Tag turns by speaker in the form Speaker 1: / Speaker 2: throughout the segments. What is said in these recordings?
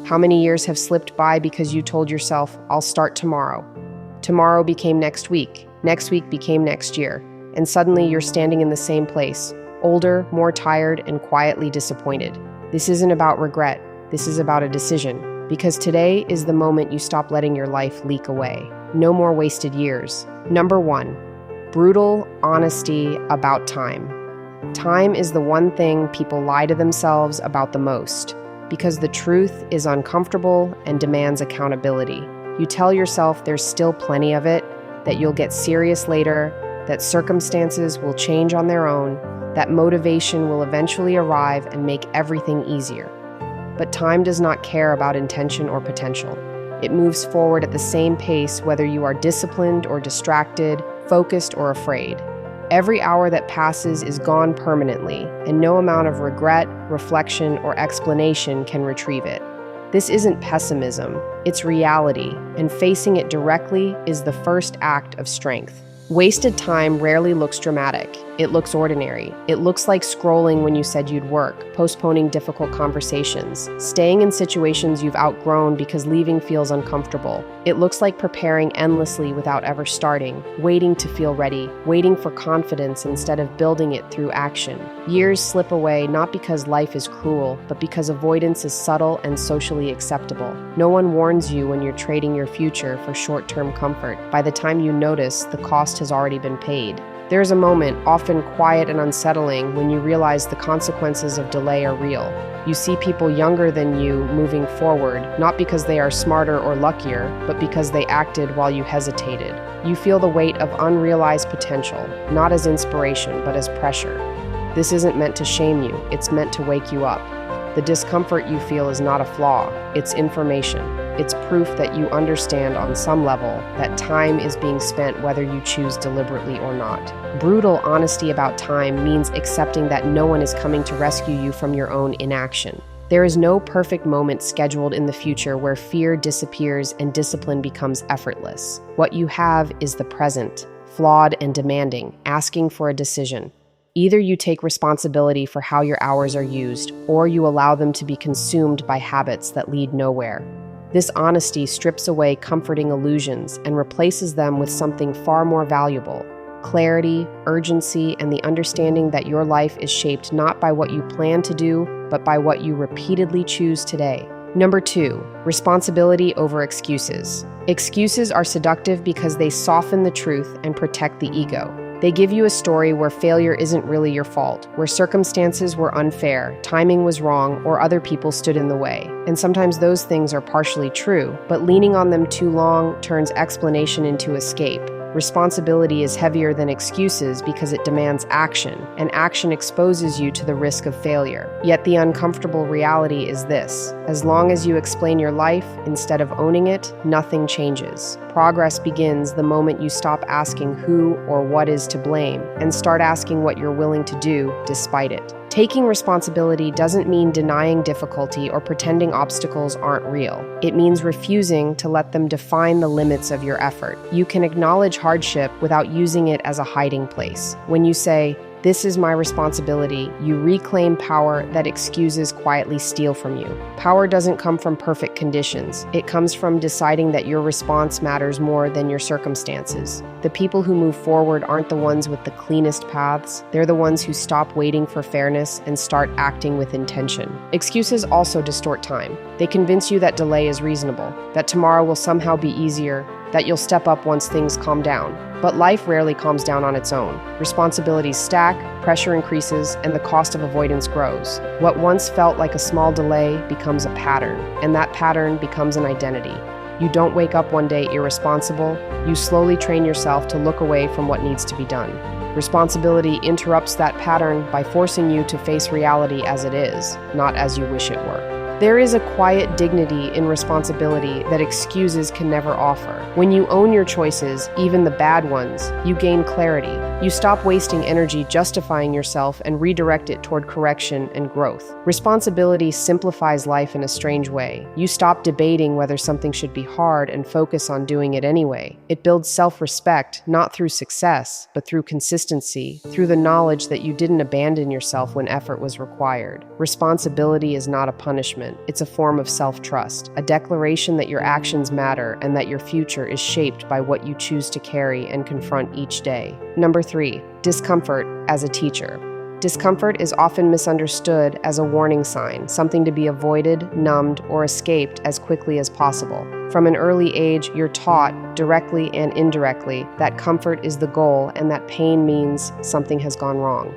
Speaker 1: How many years have slipped by because you told yourself, I'll start tomorrow? Tomorrow became next week became next year, and suddenly you're standing in the same place, older, more tired, and quietly disappointed. This isn't about regret, this is about a decision, because today is the moment you stop letting your life leak away. No more wasted years. Number 1, brutal honesty about time. Time is the one thing people lie to themselves about the most, because the truth is uncomfortable and demands accountability. You tell yourself there's still plenty of it, that you'll get serious later, that circumstances will change on their own, that motivation will eventually arrive and make everything easier. But time does not care about intention or potential. It moves forward at the same pace whether you are disciplined or distracted, focused or afraid. Every hour that passes is gone permanently, and no amount of regret, reflection, or explanation can retrieve it. This isn't pessimism, it's reality, and facing it directly is the first act of strength. Wasted time rarely looks dramatic. It looks ordinary. It looks like scrolling when you said you'd work, postponing difficult conversations, staying in situations you've outgrown because leaving feels uncomfortable. It looks like preparing endlessly without ever starting, waiting to feel ready, waiting for confidence instead of building it through action. Years slip away not because life is cruel, but because avoidance is subtle and socially acceptable. No one warns you when you're trading your future for short-term comfort. By the time you notice, the cost has already been paid. There is a moment, often quiet and unsettling, when you realize the consequences of delay are real. You see people younger than you moving forward, not because they are smarter or luckier, but because they acted while you hesitated. You feel the weight of unrealized potential, not as inspiration, but as pressure. This isn't meant to shame you, it's meant to wake you up. The discomfort you feel is not a flaw, it's information. It's proof that you understand on some level that time is being spent whether you choose deliberately or not. Brutal honesty about time means accepting that no one is coming to rescue you from your own inaction. There is no perfect moment scheduled in the future where fear disappears and discipline becomes effortless. What you have is the present, flawed and demanding, asking for a decision. Either you take responsibility for how your hours are used, or you allow them to be consumed by habits that lead nowhere. This honesty strips away comforting illusions and replaces them with something far more valuable: clarity, urgency, and the understanding that your life is shaped not by what you plan to do, but by what you repeatedly choose today. Number 2, responsibility over excuses. Excuses are seductive because they soften the truth and protect the ego. They give you a story where failure isn't really your fault, where circumstances were unfair, timing was wrong, or other people stood in the way. And sometimes those things are partially true, but leaning on them too long turns explanation into escape. Responsibility is heavier than excuses because it demands action, and action exposes you to the risk of failure. Yet the uncomfortable reality is this: as long as you explain your life instead of owning it, nothing changes. Progress begins the moment you stop asking who or what is to blame and start asking what you're willing to do despite it. Taking responsibility doesn't mean denying difficulty or pretending obstacles aren't real. It means refusing to let them define the limits of your effort. You can acknowledge hardship without using it as a hiding place. When you say, "This is my responsibility," you reclaim power that excuses quietly steal from you. Power doesn't come from perfect conditions. It comes from deciding that your response matters more than your circumstances. The people who move forward aren't the ones with the cleanest paths. They're the ones who stop waiting for fairness and start acting with intention. Excuses also distort time. They convince you that delay is reasonable, that tomorrow will somehow be easier, that you'll step up once things calm down. But life rarely calms down on its own. Responsibilities stack, pressure increases, and the cost of avoidance grows. What once felt like a small delay becomes a pattern, and that pattern becomes an identity. You don't wake up one day irresponsible. You slowly train yourself to look away from what needs to be done. Responsibility interrupts that pattern by forcing you to face reality as it is, not as you wish it were. There is a quiet dignity in responsibility that excuses can never offer. When you own your choices, even the bad ones, you gain clarity. You stop wasting energy justifying yourself and redirect it toward correction and growth. Responsibility simplifies life in a strange way. You stop debating whether something should be hard and focus on doing it anyway. It builds self-respect, not through success, but through consistency, through the knowledge that you didn't abandon yourself when effort was required. Responsibility is not a punishment. accomplishment. It's a form of self-trust, a declaration that your actions matter and that your future is shaped by what you choose to carry and confront each day. Number 3, discomfort as a teacher. Discomfort is often misunderstood as a warning sign, something to be avoided, numbed, or escaped as quickly as possible. From an early age, you're taught, directly and indirectly, that comfort is the goal and that pain means something has gone wrong.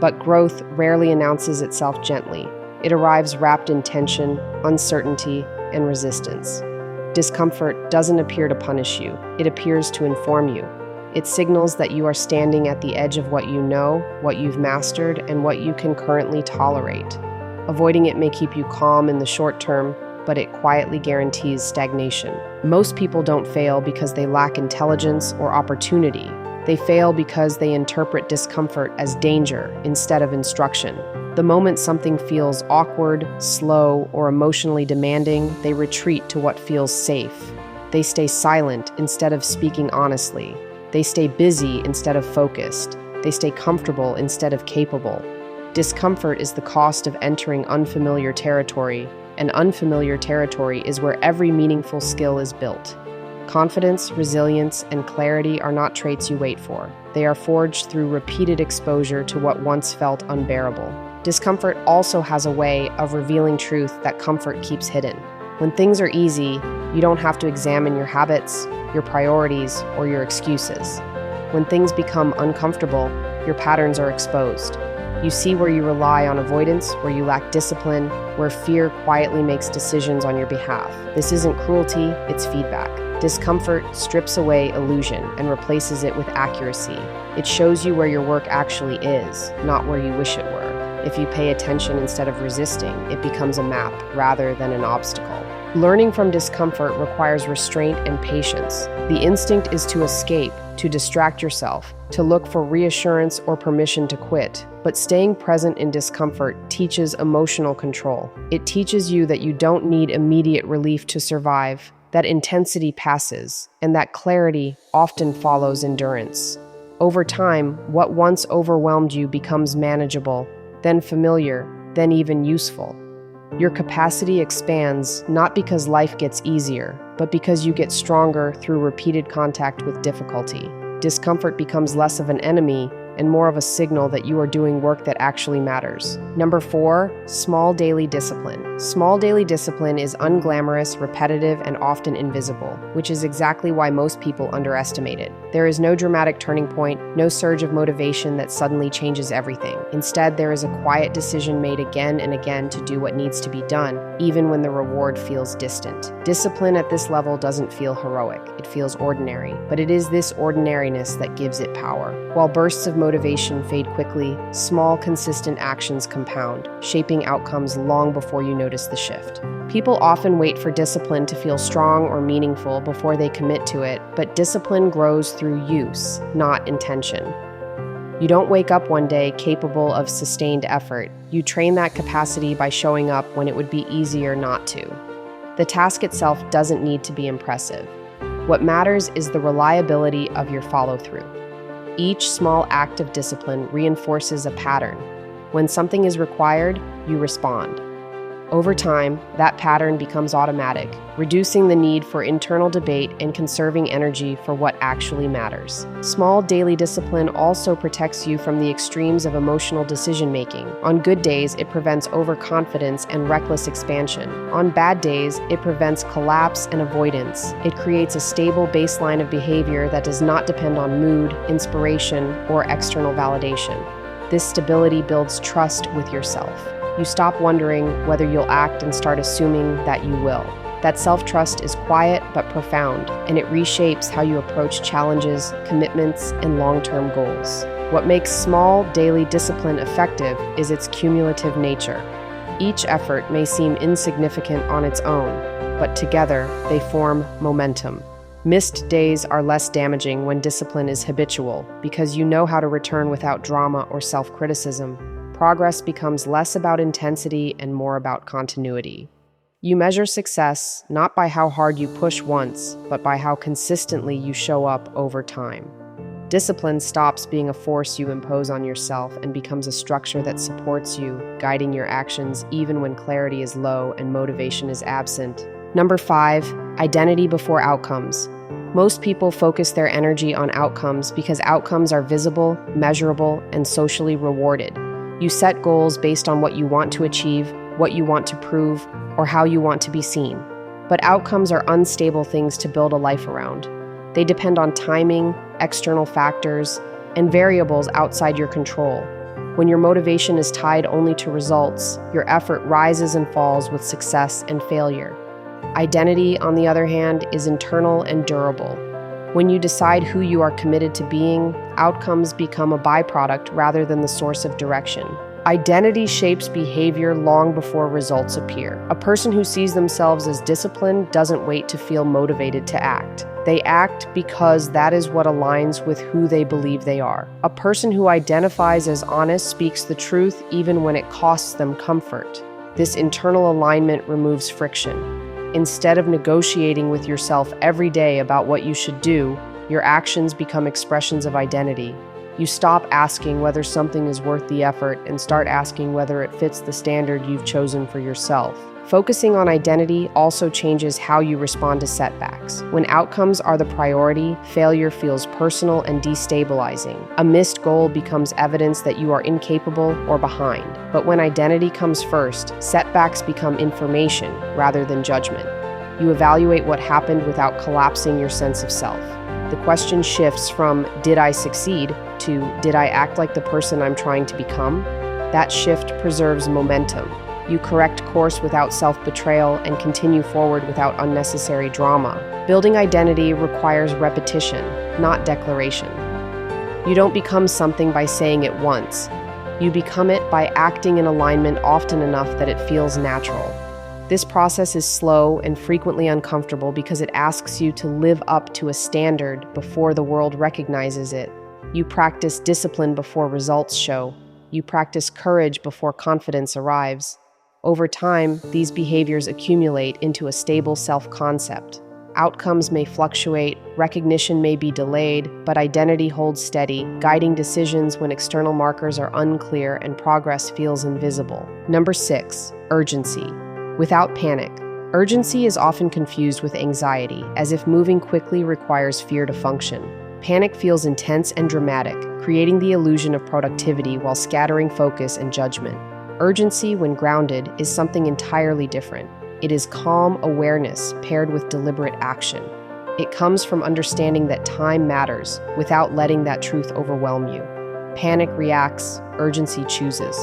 Speaker 1: But growth rarely announces itself gently. It arrives wrapped in tension, uncertainty, and resistance. Discomfort doesn't appear to punish you. It appears to inform you. It signals that you are standing at the edge of what you know, what you've mastered, and what you can currently tolerate. Avoiding it may keep you calm in the short term, but it quietly guarantees stagnation. Most people don't fail because they lack intelligence or opportunity. They fail because they interpret discomfort as danger instead of instruction. The moment something feels awkward, slow, or emotionally demanding, they retreat to what feels safe. They stay silent instead of speaking honestly. They stay busy instead of focused. They stay comfortable instead of capable. Discomfort is the cost of entering unfamiliar territory, and unfamiliar territory is where every meaningful skill is built. Confidence, resilience, and clarity are not traits you wait for. They are forged through repeated exposure to what once felt unbearable. Discomfort also has a way of revealing truth that comfort keeps hidden. When things are easy, you don't have to examine your habits, your priorities, or your excuses. When things become uncomfortable, your patterns are exposed. You see where you rely on avoidance, where you lack discipline, where fear quietly makes decisions on your behalf. This isn't cruelty, it's feedback. Discomfort strips away illusion and replaces it with accuracy. It shows you where your work actually is, not where you wish it were. If you pay attention instead of resisting, it becomes a map rather than an obstacle. Learning from discomfort requires restraint and patience. The instinct is to escape, to distract yourself, to look for reassurance or permission to quit. But staying present in discomfort teaches emotional control. It teaches you that you don't need immediate relief to survive, that intensity passes, and that clarity often follows endurance. Over time, what once overwhelmed you becomes manageable, then familiar, then even useful. Your capacity expands not because life gets easier, but because you get stronger through repeated contact with difficulty. Discomfort becomes less of an enemy and more of a signal that you are doing work that actually matters. Number 4, small daily discipline. Small daily discipline is unglamorous, repetitive, and often invisible, which is exactly why most people underestimate it. There is no dramatic turning point, no surge of motivation that suddenly changes everything. Instead, there is a quiet decision made again and again to do what needs to be done, even when the reward feels distant. Discipline at this level doesn't feel heroic, it feels ordinary, but it is this ordinariness that gives it power. While bursts of motivation fade quickly, small, consistent actions compound, shaping outcomes long before you notice the shift. People often wait for discipline to feel strong or meaningful before they commit to it, but discipline grows through use, not intention. You don't wake up one day capable of sustained effort. You train that capacity by showing up when it would be easier not to. The task itself doesn't need to be impressive. What matters is the reliability of your follow-through. Each small act of discipline reinforces a pattern. When something is required, you respond. Over time, that pattern becomes automatic, reducing the need for internal debate and conserving energy for what actually matters. Small daily discipline also protects you from the extremes of emotional decision-making. On good days, it prevents overconfidence and reckless expansion. On bad days, it prevents collapse and avoidance. It creates a stable baseline of behavior that does not depend on mood, inspiration, or external validation. This stability builds trust with yourself. You stop wondering whether you'll act and start assuming that you will. That self-trust is quiet but profound, and it reshapes how you approach challenges, commitments, and long-term goals. What makes small, daily discipline effective is its cumulative nature. Each effort may seem insignificant on its own, but together they form momentum. Missed days are less damaging when discipline is habitual, because you know how to return without drama or self-criticism. Progress becomes less about intensity and more about continuity. You measure success not by how hard you push once, but by how consistently you show up over time. Discipline stops being a force you impose on yourself and becomes a structure that supports you, guiding your actions even when clarity is low and motivation is absent. Number 5, identity before outcomes. Most people focus their energy on outcomes because outcomes are visible, measurable, and socially rewarded. You set goals based on what you want to achieve, what you want to prove, or how you want to be seen. But outcomes are unstable things to build a life around. They depend on timing, external factors, and variables outside your control. When your motivation is tied only to results, your effort rises and falls with success and failure. Identity, on the other hand, is internal and durable. When you decide who you are committed to being, outcomes become a byproduct rather than the source of direction. Identity shapes behavior long before results appear. A person who sees themselves as disciplined doesn't wait to feel motivated to act. They act because that is what aligns with who they believe they are. A person who identifies as honest speaks the truth even when it costs them comfort. This internal alignment removes friction. Instead of negotiating with yourself every day about what you should do, your actions become expressions of identity. You stop asking whether something is worth the effort and start asking whether it fits the standard you've chosen for yourself. Focusing on identity also changes how you respond to setbacks. When outcomes are the priority, failure feels personal and destabilizing. A missed goal becomes evidence that you are incapable or behind. But when identity comes first, setbacks become information rather than judgment. You evaluate what happened without collapsing your sense of self. The question shifts from, did I succeed, to, did I act like the person I'm trying to become? That shift preserves momentum. You correct course without self-betrayal and continue forward without unnecessary drama. Building identity requires repetition, not declaration. You don't become something by saying it once. You become it by acting in alignment often enough that it feels natural. This process is slow and frequently uncomfortable because it asks you to live up to a standard before the world recognizes it. You practice discipline before results show. You practice courage before confidence arrives. Over time, these behaviors accumulate into a stable self-concept. Outcomes may fluctuate, recognition may be delayed, but identity holds steady, guiding decisions when external markers are unclear and progress feels invisible. Number 6, urgency. Without panic. Urgency is often confused with anxiety, as if moving quickly requires fear to function. Panic feels intense and dramatic, creating the illusion of productivity while scattering focus and judgment. Urgency, when grounded, is something entirely different. It is calm awareness paired with deliberate action. It comes from understanding that time matters without letting that truth overwhelm you. Panic reacts, urgency chooses.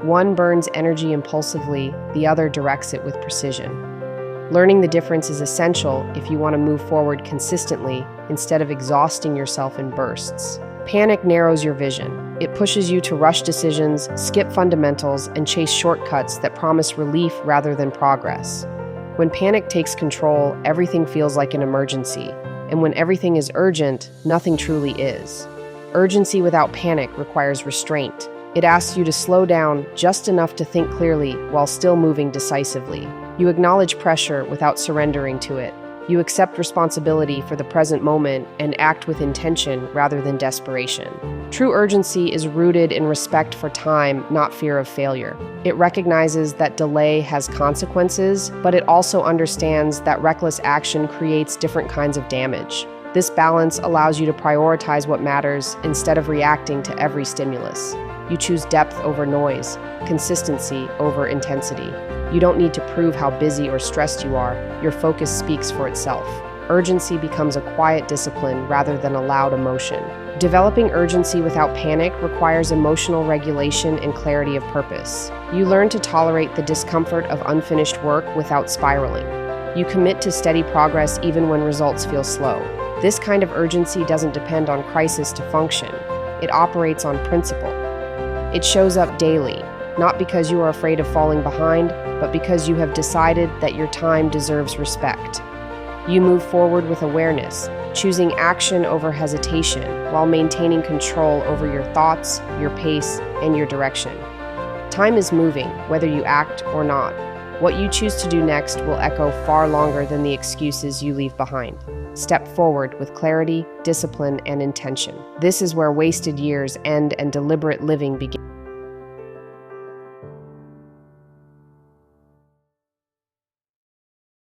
Speaker 1: One burns energy impulsively, the other directs it with precision. Learning the difference is essential if you want to move forward consistently instead of exhausting yourself in bursts. Panic narrows your vision. It pushes you to rush decisions, skip fundamentals, and chase shortcuts that promise relief rather than progress. When panic takes control, everything feels like an emergency. And when everything is urgent, nothing truly is. Urgency without panic requires restraint. It asks you to slow down just enough to think clearly while still moving decisively. You acknowledge pressure without surrendering to it. You accept responsibility for the present moment and act with intention rather than desperation. True urgency is rooted in respect for time, not fear of failure. It recognizes that delay has consequences, but it also understands that reckless action creates different kinds of damage. This balance allows you to prioritize what matters instead of reacting to every stimulus. You choose depth over noise, consistency over intensity. You don't need to prove how busy or stressed you are. Your focus speaks for itself. Urgency becomes a quiet discipline rather than a loud emotion. Developing urgency without panic requires emotional regulation and clarity of purpose. You learn to tolerate the discomfort of unfinished work without spiraling. You commit to steady progress even when results feel slow. This kind of urgency doesn't depend on crisis to function. It operates on principle. It shows up daily, not because you are afraid of falling behind, but because you have decided that your time deserves respect. You move forward with awareness, choosing action over hesitation, while maintaining control over your thoughts, your pace, and your direction. Time is moving, whether you act or not. What you choose to do next will echo far longer than the excuses you leave behind. Step forward with clarity, discipline, and intention. This is where wasted years end and deliberate living begins.